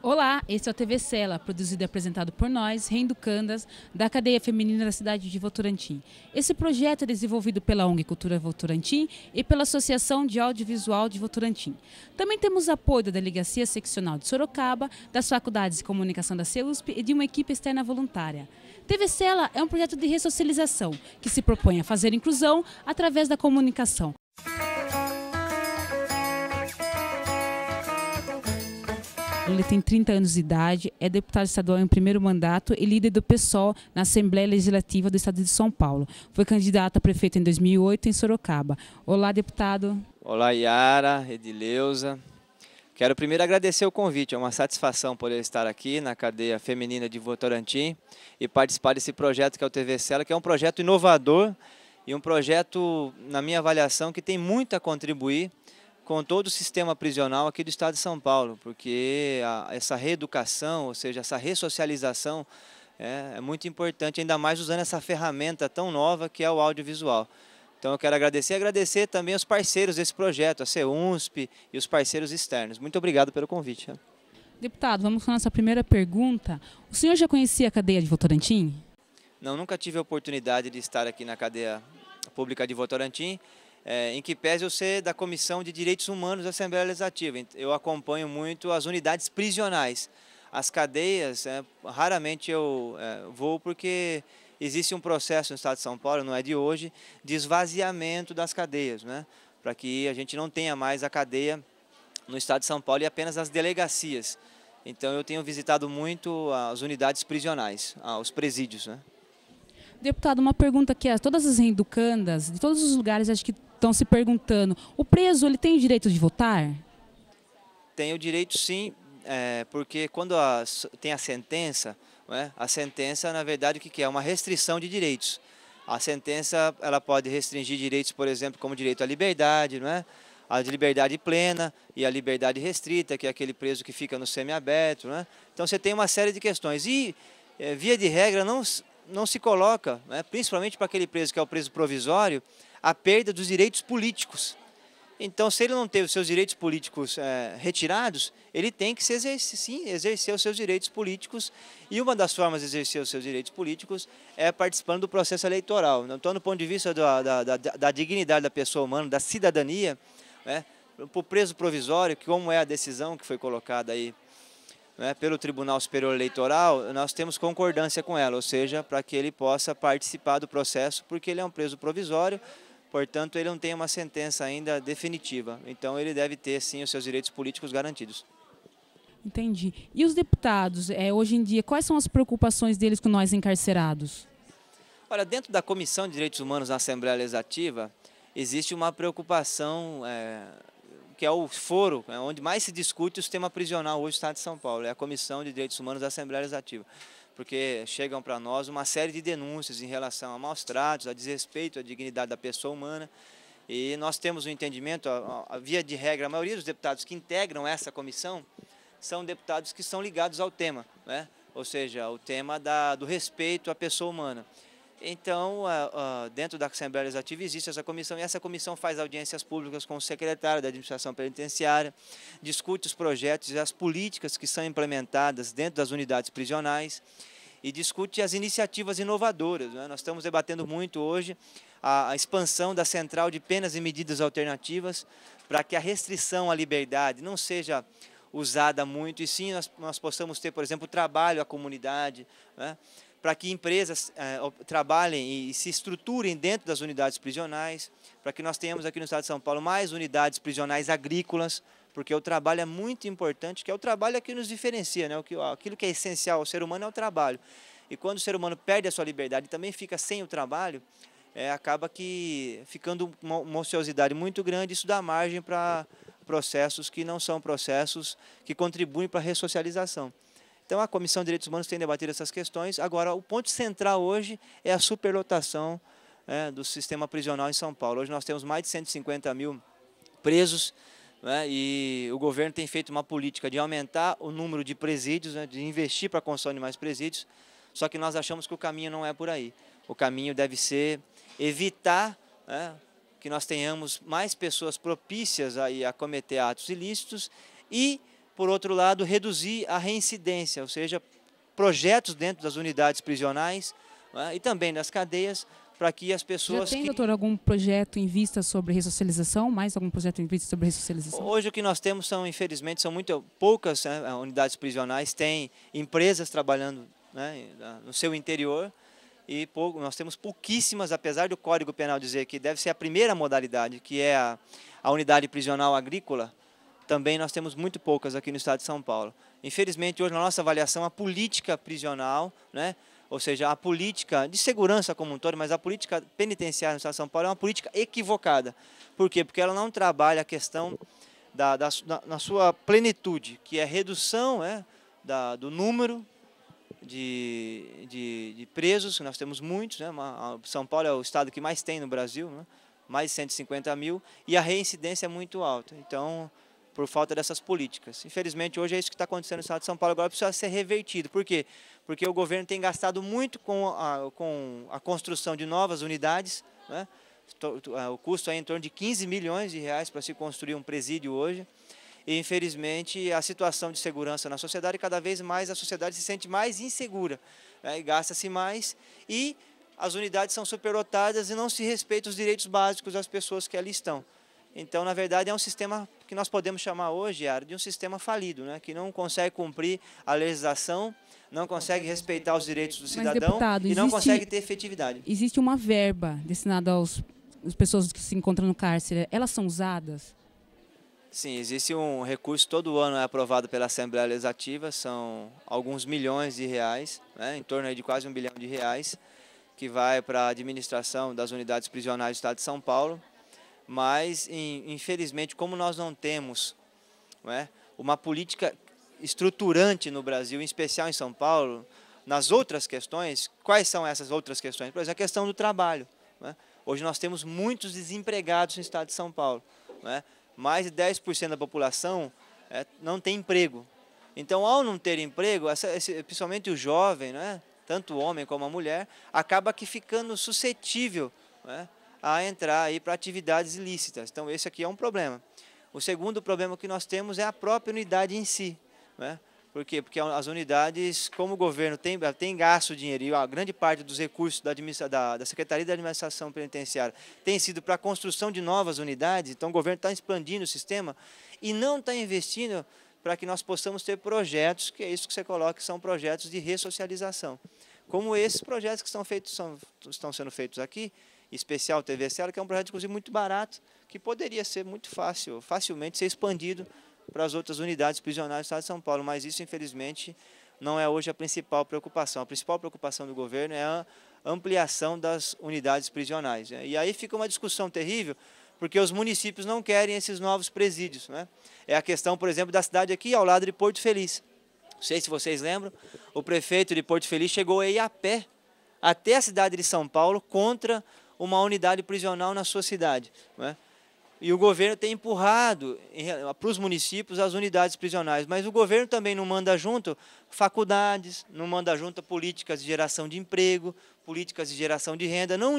Olá, esse é o TV Cela, produzido e apresentado por nós, Renducandas, da Cadeia Feminina da cidade de Votorantim. Esse projeto é desenvolvido pela ONG Cultura Votorantim e pela Associação de Audiovisual de Votorantim. Também temos apoio da Delegacia Seccional de Sorocaba, das Faculdades de Comunicação da CEUSP e de uma equipe externa voluntária. TV Cela é um projeto de ressocialização que se propõe a fazer inclusão através da comunicação. Ele tem 30 anos de idade, é deputado estadual em primeiro mandato e líder do PSOL na Assembleia Legislativa do Estado de São Paulo. Foi candidato a prefeito em 2008 em Sorocaba. Olá, deputado. Olá, Yara, Edileuza. Quero primeiro agradecer o convite. É uma satisfação poder estar aqui na Cadeia Feminina de Votorantim e participar desse projeto que é o TV Cela, que é um projeto inovador e um projeto, na minha avaliação, que tem muito a contribuir com todo o sistema prisional aqui do Estado de São Paulo, porque essa reeducação, ou seja, essa ressocialização é muito importante, ainda mais usando essa ferramenta tão nova que é o audiovisual. Então eu quero agradecer também aos parceiros desse projeto, a CEUSP e os parceiros externos. Muito obrigado pelo convite. Deputado, vamos com a nossa primeira pergunta. O senhor já conhecia a cadeia de Votorantim? Não, nunca tive a oportunidade de estar aqui na cadeia pública de Votorantim, em que pese eu ser da Comissão de Direitos Humanos da Assembleia Legislativa. Eu acompanho muito as unidades prisionais. As cadeias, raramente eu vou porque existe um processo no Estado de São Paulo, não é de hoje, de esvaziamento das cadeias, né? Para que a gente não tenha mais a cadeia no Estado de São Paulo e apenas as delegacias. Então eu tenho visitado muito as unidades prisionais, os presídios, né? Deputado, uma pergunta que todas as renducandas, de todos os lugares, acho que estão se perguntando. O preso, ele tem o direito de votar? Tem o direito, sim, porque quando tem a sentença, a sentença, na verdade, o que é? Uma restrição de direitos. A sentença, ela pode restringir direitos, por exemplo, como direito à liberdade, a de liberdade plena e a liberdade restrita, que é aquele preso que fica no semiaberto, Então você tem uma série de questões. E, via de regra, não se coloca, principalmente para aquele preso que é o preso provisório, a perda dos direitos políticos. Então, se ele não teve os seus direitos políticos retirados, ele tem que exercer os seus direitos políticos, e uma das formas de exercer os seus direitos políticos é participando do processo eleitoral. Então, do ponto de vista da dignidade da pessoa humana, da cidadania, para o preso provisório, como é a decisão que foi colocada aí pelo Tribunal Superior Eleitoral, nós temos concordância com ela, ou seja, para que ele possa participar do processo, porque ele é um preso provisório, portanto ele não tem uma sentença ainda definitiva, então ele deve ter sim os seus direitos políticos garantidos. Entendi. E os deputados, hoje em dia, quais são as preocupações deles com nós encarcerados? Olha, dentro da Comissão de Direitos Humanos na Assembleia Legislativa, existe uma preocupação que é o foro, onde mais se discute o sistema prisional hoje no Estado de São Paulo, é a Comissão de Direitos Humanos da Assembleia Legislativa, porque chegam para nós uma série de denúncias em relação a maus-tratos, a desrespeito à dignidade da pessoa humana, e nós temos um entendimento, via de regra, a maioria dos deputados que integram essa comissão são deputados que são ligados ao tema, ou seja, o tema do respeito à pessoa humana. Então, dentro da Assembleia Legislativa existe essa comissão, e essa comissão faz audiências públicas com o secretário da Administração Penitenciária, discute os projetos e as políticas que são implementadas dentro das unidades prisionais e discute as iniciativas inovadoras. Nós estamos debatendo muito hoje a expansão da Central de Penas e Medidas Alternativas para que a restrição à liberdade não seja usada muito, e sim nós possamos ter, por exemplo, o trabalho à comunidade, para que empresas trabalhem e se estruturem dentro das unidades prisionais, para que nós tenhamos aqui no Estado de São Paulo mais unidades prisionais agrícolas, porque o trabalho é muito importante, que é o trabalho que nos diferencia, aquilo que é essencial ao ser humano é o trabalho. E quando o ser humano perde a sua liberdade e também fica sem o trabalho, acaba que ficando uma ociosidade muito grande, isso dá margem para processos que não são processos que contribuem para a ressocialização. Então, a Comissão de Direitos Humanos tem debatido essas questões. Agora, o ponto central hoje é a superlotação do sistema prisional em São Paulo. Hoje nós temos mais de 150 mil presos, e o governo tem feito uma política de aumentar o número de presídios, de investir para a construção de mais presídios, Só que nós achamos que o caminho não é por aí. O caminho deve ser evitar, né, que nós tenhamos mais pessoas propícias a cometer atos ilícitos e, por outro lado, reduzir a reincidência, ou seja, projetos dentro das unidades prisionais, né, e também das cadeias, para que as pessoas... Já tem, doutor, algum projeto em vista sobre ressocialização? Mais algum projeto em vista sobre ressocialização? Hoje o que nós temos são, infelizmente, são muito poucas, né, unidades prisionais, tem empresas trabalhando, né, no seu interior, e nós temos pouquíssimas, apesar do Código Penal dizer que deve ser a primeira modalidade, que é a unidade prisional agrícola, também nós temos muito poucas aqui no estado de São Paulo. Infelizmente, hoje, na nossa avaliação, a política prisional, né, ou seja, a política de segurança como um todo, mas a política penitenciária no estado de São Paulo é uma política equivocada. Por quê? Porque ela não trabalha a questão na sua plenitude, que é a redução, né, do número de presos, que nós temos muitos, né? São Paulo é o estado que mais tem no Brasil, né? Mais de 150 mil, e a reincidência é muito alta. Então, por falta dessas políticas. Infelizmente, hoje é isso que está acontecendo no estado de São Paulo, agora precisa ser revertido. Por quê? Porque o governo tem gastado muito com a construção de novas unidades, né? O custo é em torno de 15 milhões de reais para se construir um presídio hoje. E, infelizmente, a situação de segurança na sociedade, cada vez mais a sociedade se sente mais insegura, né? E gasta-se mais, e as unidades são superlotadas e não se respeitam os direitos básicos das pessoas que ali estão. Então, na verdade, é um sistema que nós podemos chamar hoje, Yara, de um sistema falido, né? Que não consegue cumprir a legislação, não consegue respeitar os direitos do cidadão, deputado, e não consegue ter efetividade. Existe uma verba destinada às pessoas que se encontram no cárcere. Elas são usadas? Sim, existe um recurso, todo ano é aprovado pela Assembleia Legislativa, são alguns milhões de reais, né? Em torno aí de quase R$1 bilhão, que vai para a administração das unidades prisionais do estado de São Paulo. Mas, infelizmente, como nós não temos, né, uma política estruturante no Brasil, em especial em São Paulo, nas outras questões, quais são essas outras questões? Por exemplo, a questão do trabalho, né? Hoje nós temos muitos desempregados no estado de São Paulo, né? Mais de 10% da população não tem emprego. Então, ao não ter emprego, principalmente o jovem, né, tanto o homem como a mulher, acaba que ficando suscetível, né, a entrar aí para atividades ilícitas. Então, esse aqui é um problema. O segundo problema que nós temos é a própria unidade em si, né? Por quê? Porque as unidades, como o governo tem gasto dinheiro, e a grande parte dos recursos da Secretaria da Administração Penitenciária tem sido para a construção de novas unidades, então o governo está expandindo o sistema e não está investindo para que nós possamos ter projetos, que é isso que você coloca, que são projetos de ressocialização. Como esses projetos que estão sendo feitos aqui, especial TV Cela, que é um projeto, inclusive, muito barato, que poderia ser muito facilmente ser expandido para as outras unidades prisionais do estado de São Paulo, mas isso, infelizmente, não é hoje a principal preocupação. A principal preocupação do governo é a ampliação das unidades prisionais, né? E aí fica uma discussão terrível, porque os municípios não querem esses novos presídios, né? É a questão, por exemplo, da cidade aqui ao lado de Porto Feliz. Não sei se vocês lembram, o prefeito de Porto Feliz chegou aí a pé até a cidade de São Paulo contra uma unidade prisional na sua cidade, né? E o governo tem empurrado para os municípios as unidades prisionais, mas o governo também não manda junto faculdades, não manda junto políticas de geração de emprego, políticas de geração de renda, não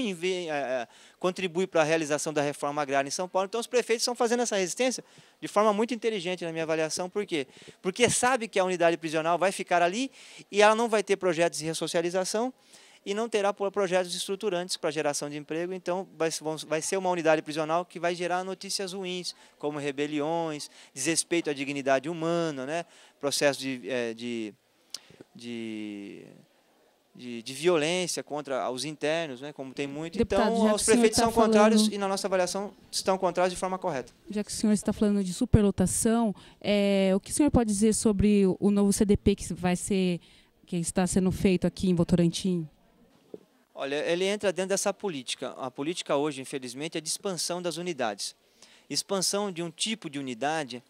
contribui para a realização da reforma agrária em São Paulo. Então, os prefeitos estão fazendo essa resistência de forma muito inteligente, na minha avaliação. Por quê? Porque sabe que a unidade prisional vai ficar ali e ela não vai ter projetos de ressocialização, e não terá projetos estruturantes para geração de emprego, então vai ser uma unidade prisional que vai gerar notícias ruins, como rebeliões, desrespeito à dignidade humana, né? Processo de violência contra os internos, né? Como tem muito. Deputado, então, os prefeitos são contrários e, na nossa avaliação, estão contrários de forma correta. Já que o senhor está falando de superlotação, o que o senhor pode dizer sobre o novo CDP que está sendo feito aqui em Votorantim? Olha, ele entra dentro dessa política. A política hoje, infelizmente, é de expansão das unidades. Expansão de um tipo de unidade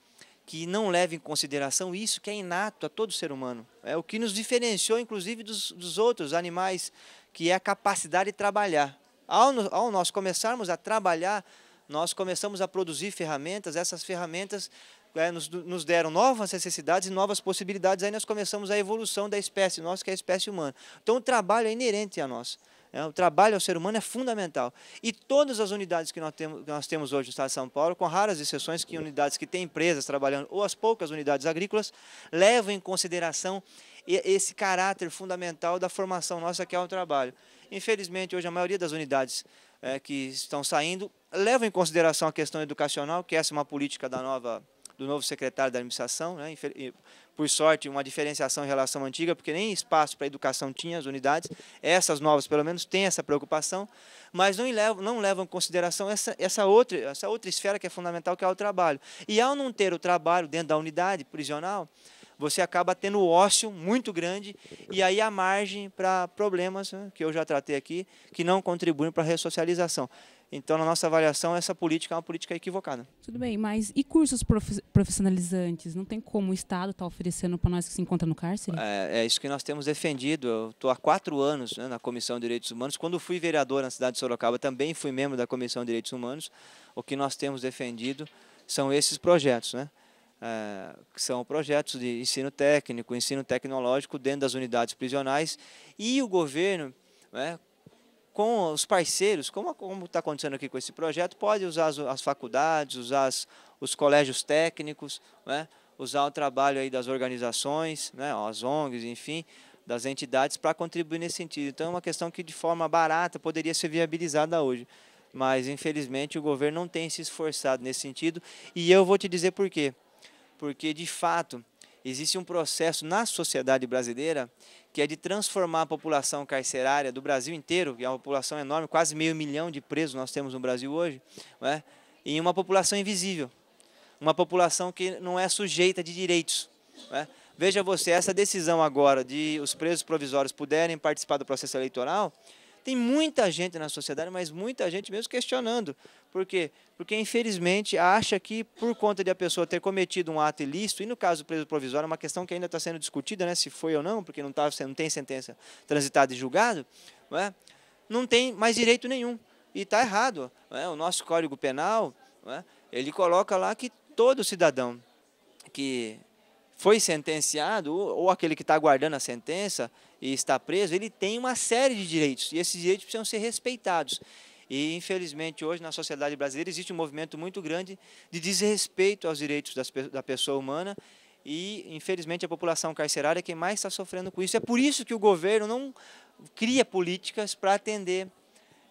que não leva em consideração isso que é inato a todo ser humano. É o que nos diferenciou, inclusive, dos outros animais, que é a capacidade de trabalhar. Ao nós começarmos a trabalhar, nós começamos a produzir ferramentas, essas ferramentas nos deram novas necessidades e novas possibilidades, aí nós começamos a evolução da espécie nossa, que é a espécie humana. Então o trabalho é inerente a nós. O trabalho ao ser humano é fundamental. E todas as unidades que nós temos hoje no Estado de São Paulo, com raras exceções, que unidades que têm empresas trabalhando, ou as poucas unidades agrícolas, levam em consideração esse caráter fundamental da formação nossa, que é o trabalho. Infelizmente, hoje a maioria das unidades que estão saindo levam em consideração a questão educacional, que essa é uma política do novo secretário da administração, né? Por sorte, uma diferenciação em relação à antiga, porque nem espaço para educação tinha as unidades. Essas novas, pelo menos, têm essa preocupação, mas não levam em consideração essa outra esfera que é fundamental, que é o trabalho. E ao não ter o trabalho dentro da unidade prisional, você acaba tendo o ócio muito grande e aí a margem para problemas, né, que eu já tratei aqui, que não contribuem para a ressocialização. Então, na nossa avaliação, essa política é uma política equivocada. Tudo bem, mas e cursos profissionalizantes? Não tem como o Estado estar oferecendo para nós que se encontram no cárcere? É isso que nós temos defendido. Eu estou há 4 anos, né, na Comissão de Direitos Humanos. Quando fui vereador na cidade de Sorocaba, também fui membro da Comissão de Direitos Humanos. O que nós temos defendido são esses projetos, né? Que são projetos de ensino técnico, ensino tecnológico dentro das unidades prisionais. E o governo, né, com os parceiros, como está acontecendo aqui com esse projeto, pode usar as faculdades, usar os colégios técnicos, né, usar o trabalho aí das organizações, né, as ONGs, enfim, das entidades, para contribuir nesse sentido. Então é uma questão que de forma barata poderia ser viabilizada hoje, mas infelizmente o governo não tem se esforçado nesse sentido, e eu vou te dizer por quê. Porque de fato existe um processo na sociedade brasileira que é de transformar a população carcerária do Brasil inteiro, que é uma população enorme, quase 500 mil de presos nós temos no Brasil hoje, né, em uma população invisível, uma população que não é sujeita de direitos, né. Veja você, essa decisão agora de os presos provisórios puderem participar do processo eleitoral, tem muita gente na sociedade, mas muita gente mesmo questionando. Por quê? Porque, infelizmente, acha que, por conta de a pessoa ter cometido um ato ilícito, e no caso do preso provisório, é uma questão que ainda está sendo discutida, né, se foi ou não, porque não tem sentença transitada e julgado, não tem mais direito nenhum. E está errado. O nosso Código Penal, ele coloca lá que todo cidadão que foi sentenciado, ou aquele que está aguardando a sentença e está preso, ele tem uma série de direitos, e esses direitos precisam ser respeitados. E, infelizmente, hoje na sociedade brasileira existe um movimento muito grande de desrespeito aos direitos da pessoa humana, e, infelizmente, a população carcerária é quem mais está sofrendo com isso. É por isso que o governo não cria políticas para atender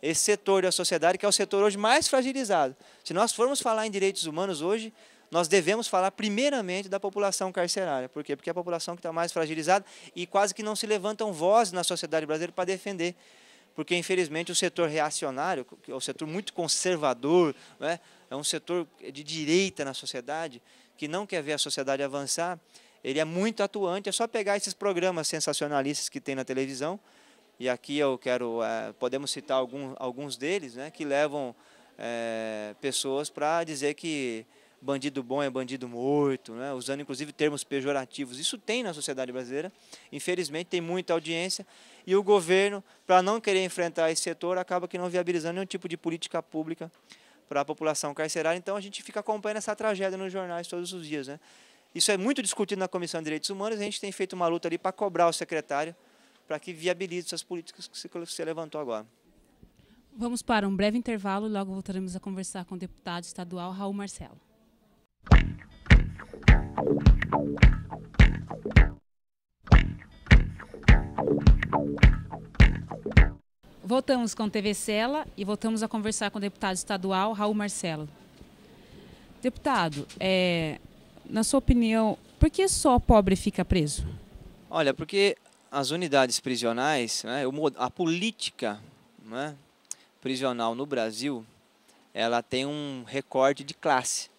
esse setor da sociedade, que é o setor hoje mais fragilizado. Se nós formos falar em direitos humanos hoje, nós devemos falar primeiramente da população carcerária. Por quê? Porque é a população que está mais fragilizada e quase que não se levantam vozes na sociedade brasileira para defender. Porque, infelizmente, o setor reacionário, que é um setor muito conservador, né, é um setor de direita na sociedade, que não quer ver a sociedade avançar, ele é muito atuante. É só pegar esses programas sensacionalistas que tem na televisão, e aqui podemos citar alguns deles, né, que levam pessoas para dizer que bandido bom é bandido morto, né? Usando inclusive termos pejorativos. Isso tem na sociedade brasileira, infelizmente tem muita audiência, e o governo, para não querer enfrentar esse setor, acaba que não viabilizando nenhum tipo de política pública para a população carcerária. Então a gente fica acompanhando essa tragédia nos jornais todos os dias, né? Isso é muito discutido na Comissão de Direitos Humanos, e a gente tem feito uma luta ali para cobrar o secretário para que viabilize essas políticas que você levantou agora. Vamos para um breve intervalo e logo voltaremos a conversar com o deputado estadual Raul Marcelo. Voltamos com TV Sela e voltamos a conversar com o deputado estadual Raul Marcelo. Deputado, na sua opinião, por que só pobre fica preso? Olha, porque as unidades prisionais, né, a política, né, prisional no Brasil, ela tem um recorte de classe.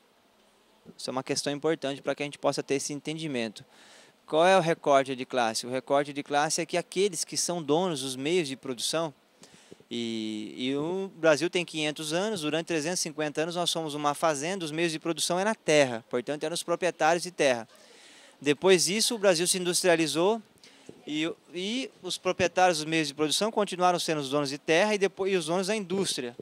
Isso é uma questão importante para que a gente possa ter esse entendimento. Qual é o recorte de classe? O recorte de classe é que aqueles que são donos dos meios de produção, e o Brasil tem 500 anos, durante 350 anos nós somos uma fazenda, os meios de produção é na terra, portanto eram os proprietários de terra. Depois disso o Brasil se industrializou e os proprietários dos meios de produção continuaram sendo os donos de terra e os donos da indústria.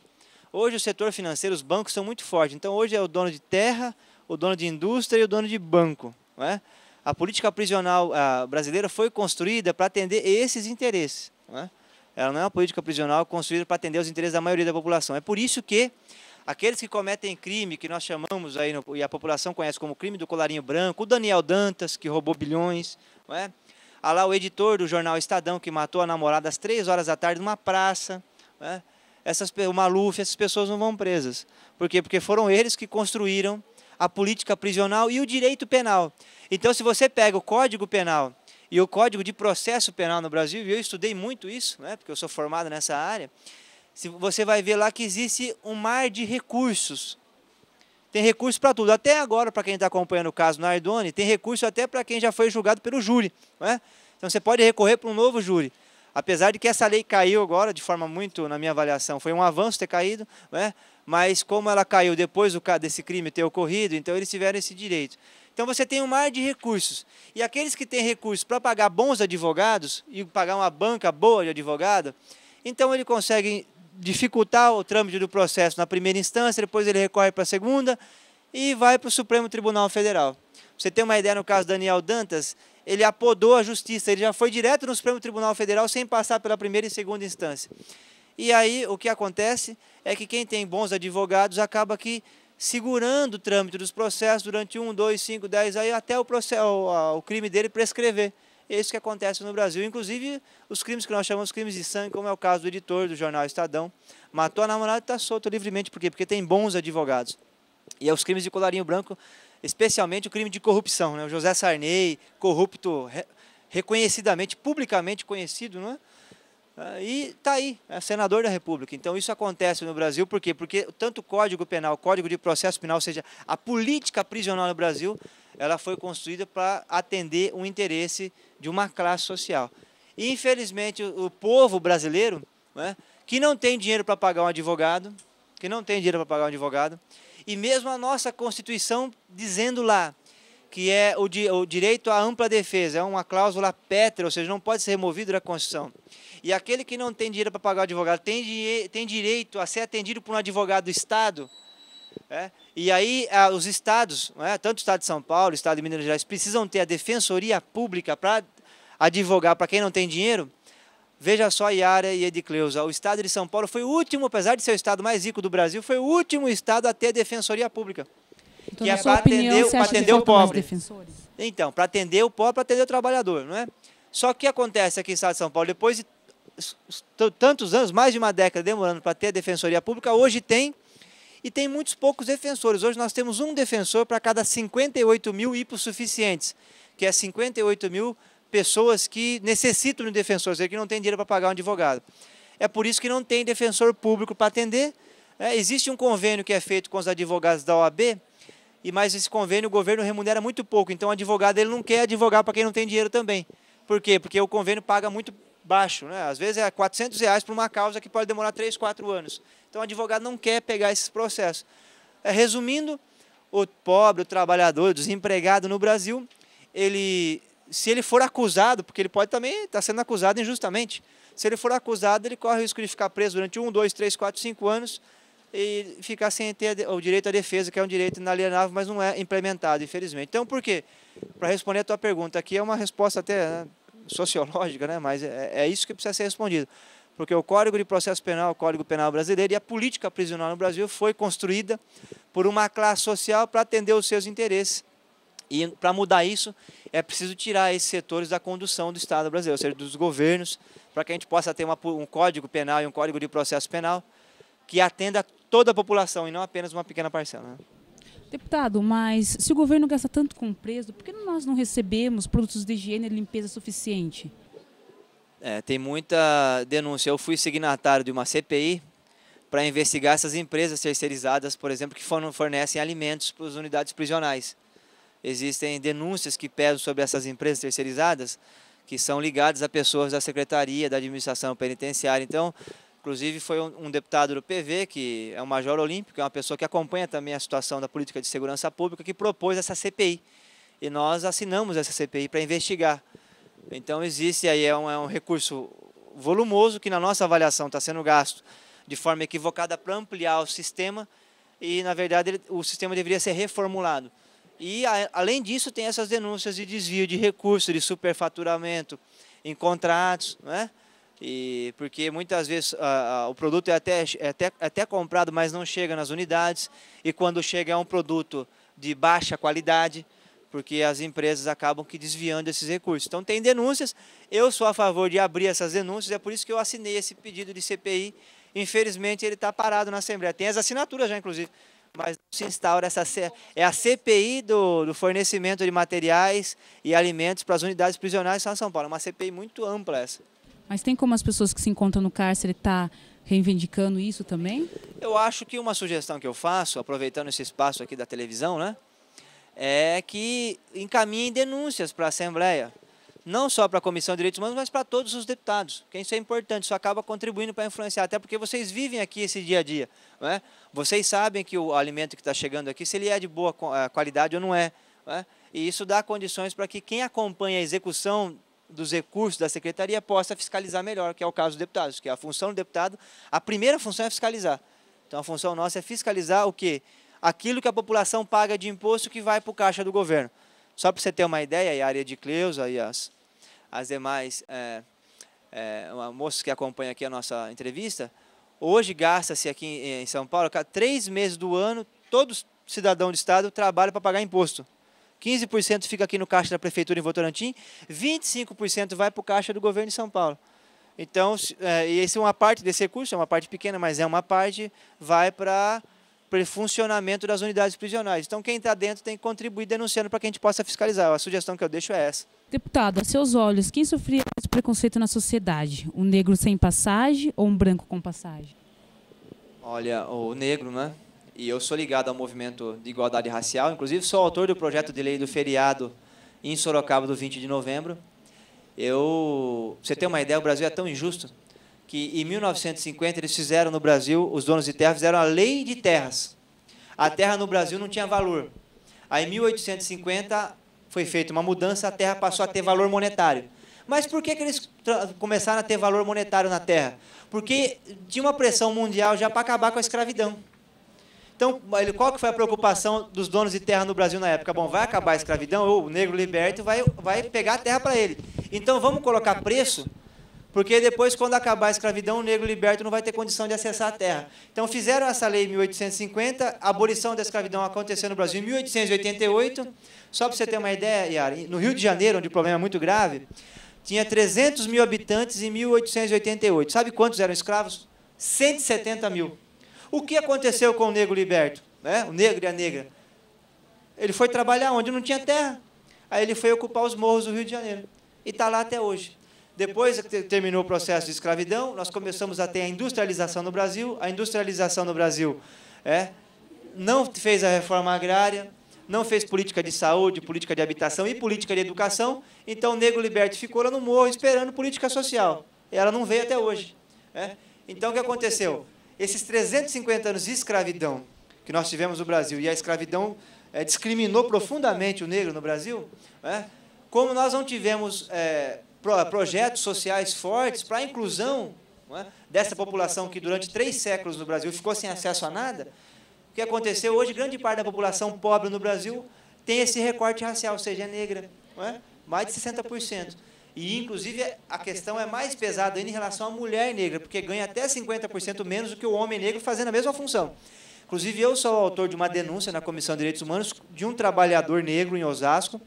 Hoje o setor financeiro, os bancos são muito fortes, então hoje é o dono de terra, o dono de indústria e o dono de banco. Não é? A política prisional brasileira foi construída para atender esses interesses. Não é? Ela não é uma política prisional construída para atender os interesses da maioria da população. É por isso que aqueles que cometem crime, que nós chamamos aí, e a população conhece como crime do colarinho branco, o Daniel Dantas, que roubou bilhões, não é? Há lá o editor do jornal Estadão, que matou a namorada às 3 horas da tarde numa praça, não é? O Maluf, essas pessoas não vão presas. Por quê? Porque foram eles que construíram a política prisional e o direito penal. Então, se você pega o Código Penal e o Código de Processo Penal no Brasil, e eu estudei muito isso, né, porque eu sou formado nessa área, você vai ver lá que existe um mar de recursos. Tem recurso para tudo. Até agora, para quem está acompanhando o caso Nardoni, tem recurso até para quem já foi julgado pelo júri. Não é? Então, você pode recorrer para um novo júri. Apesar de que essa lei caiu agora, de forma muito, na minha avaliação, foi um avanço ter caído, não é? Mas como ela caiu depois desse crime ter ocorrido, então eles tiveram esse direito. Então você tem um mar de recursos. E aqueles que têm recursos para pagar bons advogados e pagar uma banca boa de advogado, então ele consegue dificultar o trâmite do processo na primeira instância, depois ele recorre para a segunda e vai para o Supremo Tribunal Federal. Você tem uma ideia, no caso do Daniel Dantas, ele apodou a justiça, ele já foi direto no Supremo Tribunal Federal sem passar pela primeira e segunda instância. E aí o que acontece é que quem tem bons advogados acaba aqui segurando o trâmite dos processos durante 1, 2, 5, 10, aí até o crime dele prescrever. É isso que acontece no Brasil. Inclusive os crimes que nós chamamos de crimes de sangue, como é o caso do editor do jornal Estadão, matou a namorada e está solto livremente. Por quê? Porque tem bons advogados. E é os crimes de colarinho branco, especialmente o crime de corrupção, né? O José Sarney, corrupto, reconhecidamente, publicamente conhecido, não é? E está aí, é senador da República. Então isso acontece no Brasil, por quê? Porque tanto o Código Penal, o Código de Processo Penal, ou seja, a política prisional no Brasil, ela foi construída para atender o interesse de uma classe social. E infelizmente o povo brasileiro, né, que não tem dinheiro para pagar um advogado, e mesmo a nossa Constituição dizendo lá que é o direito à ampla defesa, é uma cláusula pétrea, ou seja, não pode ser removido da Constituição. E aquele que não tem dinheiro para pagar o advogado tem direito a ser atendido por um advogado do Estado. E aí os estados, tanto o Estado de São Paulo, o Estado de Minas Gerais, precisam ter a defensoria pública para advogar para quem não tem dinheiro. Veja só, Yara e Edicleusa, o Estado de São Paulo foi o último, apesar de ser o estado mais rico do Brasil, foi o último estado a ter a defensoria pública. Então, que é para atender o pobre. Então, para atender o pobre, para atender o trabalhador, não é? Só que o que acontece aqui no Estado de São Paulo, depois de tantos anos, mais de uma década demorando para ter a defensoria pública, hoje tem, e tem muitos poucos defensores. Hoje nós temos um defensor para cada 58 mil hipossuficientes, que é 58 mil pessoas que necessitam de um defensor, ou seja, que não tem dinheiro para pagar um advogado. É por isso que não tem defensor público para atender. Existe um convênio que é feito com os advogados da OAB, mas esse convênio o governo remunera muito pouco, então o advogado ele não quer advogar para quem não tem dinheiro também. Por quê? Porque o convênio paga muito baixo, né? Às vezes é R$400 por uma causa que pode demorar 3, 4 anos. Então o advogado não quer pegar esses processos. Resumindo, o pobre, o trabalhador, o desempregado no Brasil, se ele for acusado, porque ele pode também estar sendo acusado injustamente, se ele for acusado, ele corre o risco de ficar preso durante 1, 2, 3, 4, 5 anos e ficar sem ter o direito à defesa, que é um direito inalienável, mas não é implementado, infelizmente. Então, por quê? Para responder a tua pergunta, aqui é uma resposta até sociológica, né? Mas é isso que precisa ser respondido. Porque o Código de Processo Penal, o Código Penal brasileiro e a política prisional no Brasil foi construída por uma classe social para atender os seus interesses. E para mudar isso, é preciso tirar esses setores da condução do Estado brasileiro, ou seja, dos governos, para que a gente possa ter um Código Penal e um Código de Processo Penal que atenda toda a população e não apenas uma pequena parcela, né? Deputado, mas se o governo gasta tanto com preso, por que nós não recebemos produtos de higiene e limpeza suficiente? Tem muita denúncia. Eu fui signatário de uma CPI para investigar essas empresas terceirizadas, por exemplo, que fornecem alimentos para as unidades prisionais. Existem denúncias que pesam sobre essas empresas terceirizadas, que são ligadas a pessoas da Secretaria da Administração Penitenciária. Então, inclusive foi um deputado do PV, que é um major olímpico, é uma pessoa que acompanha também a situação da política de segurança pública, que propôs essa CPI. E nós assinamos essa CPI para investigar. Então existe aí um recurso volumoso que na nossa avaliação está sendo gasto de forma equivocada para ampliar o sistema e, na verdade, o sistema deveria ser reformulado. E, além disso, tem essas denúncias de desvio de recursos, de superfaturamento em contratos, né? E porque muitas vezes o produto é até comprado, mas não chega nas unidades, e quando chega é um produto de baixa qualidade, porque as empresas acabam que desviando esses recursos. Então tem denúncias, eu sou a favor de abrir essas denúncias, é por isso que eu assinei esse pedido de CPI. Infelizmente ele está parado na Assembleia, tem as assinaturas já inclusive, mas não se instaura é a CPI do fornecimento de materiais e alimentos para as unidades prisionais de São Paulo, é uma CPI muito ampla essa. Mas tem como as pessoas que se encontram no cárcere estar reivindicando isso também? Eu acho que uma sugestão que eu faço, aproveitando esse espaço aqui da televisão, né, é que encaminhem denúncias para a Assembleia, não só para a Comissão de Direitos Humanos, mas para todos os deputados, porque isso é importante, isso acaba contribuindo para influenciar, até porque vocês vivem aqui esse dia a dia, não é? Vocês sabem que o alimento que está chegando aqui, se ele é de boa qualidade ou não é, não é? E isso dá condições para que quem acompanha a execução dos recursos da Secretaria possa fiscalizar melhor, que é o caso dos deputados, que a função do deputado, a primeira função é fiscalizar. Então a função nossa é fiscalizar o quê? Aquilo que a população paga de imposto que vai para o caixa do governo. Só para você ter uma ideia, e a área de Cleusa e as demais moças que acompanham aqui a nossa entrevista, hoje gasta-se aqui em São Paulo, cada 3 meses do ano, todo cidadão do estado trabalha para pagar imposto. 15% fica aqui no caixa da Prefeitura em Votorantim, 25% vai para o caixa do governo de São Paulo. Então, e essa é uma parte desse recurso, é uma parte pequena, mas é uma parte, vai para o funcionamento das unidades prisionais. Então, quem está dentro tem que contribuir denunciando para que a gente possa fiscalizar. A sugestão que eu deixo é essa. Deputado, a seus olhos, quem sofria mais preconceito na sociedade? Um negro sem passagem ou um branco com passagem? Olha, o negro, né? E eu sou ligado ao movimento de igualdade racial, inclusive sou autor do projeto de lei do feriado em Sorocaba do 20 de novembro. Pra você ter uma ideia, o Brasil é tão injusto que em 1950 eles fizeram no Brasil, os donos de terra fizeram a lei de terras. A terra no Brasil não tinha valor. Aí em 1850 foi feita uma mudança, a terra passou a ter valor monetário. Mas por que eles começaram a ter valor monetário na terra? Porque tinha uma pressão mundial já para acabar com a escravidão. Então, qual que foi a preocupação dos donos de terra no Brasil na época? Bom, vai acabar a escravidão, ou o negro liberto vai pegar a terra para ele. Então, vamos colocar preço, porque depois, quando acabar a escravidão, o negro liberto não vai ter condição de acessar a terra. Então, fizeram essa lei em 1850, a abolição da escravidão aconteceu no Brasil em 1888. Só para você ter uma ideia, Yara, no Rio de Janeiro, onde o problema é muito grave, tinha 300 mil habitantes em 1888. Sabe quantos eram escravos? 170 mil. O que aconteceu com o negro liberto? Né? O negro e a negra. Ele foi trabalhar onde não tinha terra. Aí ele foi ocupar os morros do Rio de Janeiro. E está lá até hoje. Depois que terminou o processo de escravidão, nós começamos a ter a industrialização no Brasil. A industrialização no Brasil não fez a reforma agrária, não fez política de saúde, política de habitação e política de educação. Então o negro liberto ficou lá no morro esperando política social. E ela não veio até hoje. Então o que aconteceu? Esses 350 anos de escravidão que nós tivemos no Brasil, e a escravidão discriminou profundamente o negro no Brasil, como nós não tivemos projetos sociais fortes para a inclusão dessa população que durante 3 séculos no Brasil ficou sem acesso a nada, o que aconteceu hoje, grande parte da população pobre no Brasil tem esse recorte racial, ou seja, é negra, mais de 60%. E, inclusive, a questão é mais pesada ainda em relação à mulher negra, porque ganha até 50% menos do que o homem negro fazendo a mesma função. Inclusive, eu sou autor de uma denúncia na Comissão de Direitos Humanos de um trabalhador negro em Osasco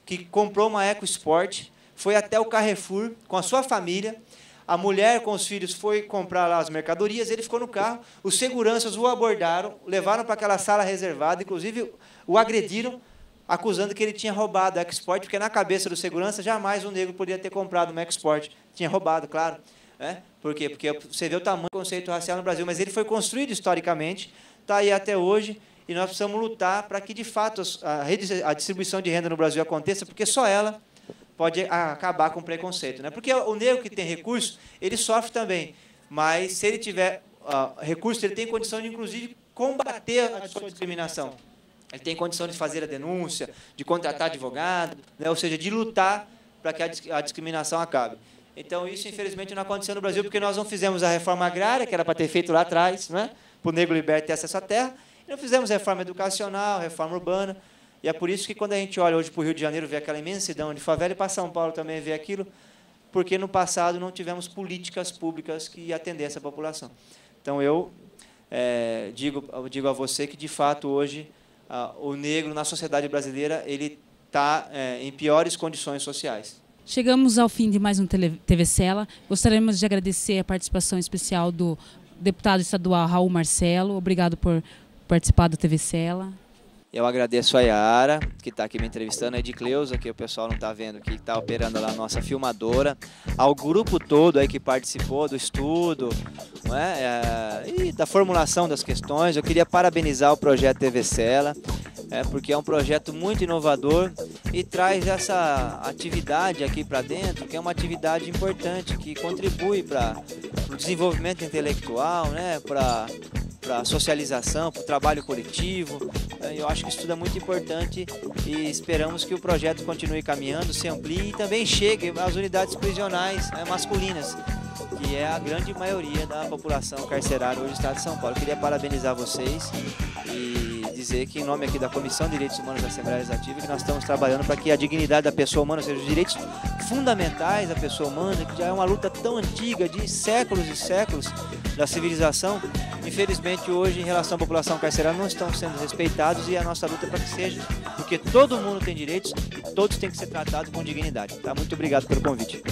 que comprou uma EcoSport, foi até o Carrefour com a sua família, a mulher com os filhos foi comprar lá as mercadorias, ele ficou no carro, os seguranças o abordaram, levaram para aquela sala reservada, inclusive o agrediram, acusando que ele tinha roubado a EcoSport, porque na cabeça do segurança jamais um negro poderia ter comprado uma EcoSport. Tinha roubado, claro. Por quê? Porque você vê o tamanho do conceito racial no Brasil, mas ele foi construído historicamente, está aí até hoje, e nós precisamos lutar para que, de fato, a distribuição de renda no Brasil aconteça, porque só ela pode acabar com o preconceito. Porque o negro que tem recurso, ele sofre também, mas se ele tiver recurso, ele tem condição de, inclusive, combater a sua discriminação. Ele tem condição de fazer a denúncia, de contratar advogado, ou seja, de lutar para que a discriminação acabe. Então, isso, infelizmente, não aconteceu no Brasil, porque nós não fizemos a reforma agrária, que era para ter feito lá atrás, para o negro liberto ter acesso à terra, e não fizemos reforma educacional, reforma urbana, E é por isso que quando a gente olha hoje para o Rio de Janeiro, vê aquela imensidão de favela, e para São Paulo também vê aquilo, porque no passado não tivemos políticas públicas que atendessem essa população. Então, eu digo a você que, de fato, hoje, o negro na sociedade brasileira ele está em piores condições sociais. Chegamos ao fim de mais um TV Cela. Gostaríamos de agradecer a participação especial do deputado estadual Raul Marcelo. Obrigado por participar do TV Cela. Eu agradeço a Yara, que está aqui me entrevistando, a Edicleusa, que o pessoal não está vendo, que está operando lá a nossa filmadora, ao grupo todo aí que participou do estudo, e da formulação das questões. Eu queria parabenizar o projeto TV Cela, porque é um projeto muito inovador e traz essa atividade aqui para dentro, que é uma atividade importante, que contribui para o desenvolvimento intelectual, para a socialização, para o trabalho coletivo. Eu acho que isso tudo é muito importante e esperamos que o projeto continue caminhando, se amplie e também chegue às unidades prisionais masculinas, que é a grande maioria da população carcerária hoje no estado de São Paulo. Eu queria parabenizar vocês e dizer que, em nome aqui da Comissão de Direitos Humanos da Assembleia Legislativa, que nós estamos trabalhando para que a dignidade da pessoa humana, ou seja, os direitos fundamentais da pessoa humana, que já é uma luta tão antiga, de séculos e séculos da civilização, infelizmente hoje, em relação à população carcerária, não estão sendo respeitados, e a nossa luta é para que seja, porque todo mundo tem direitos e todos têm que ser tratados com dignidade. Muito obrigado pelo convite.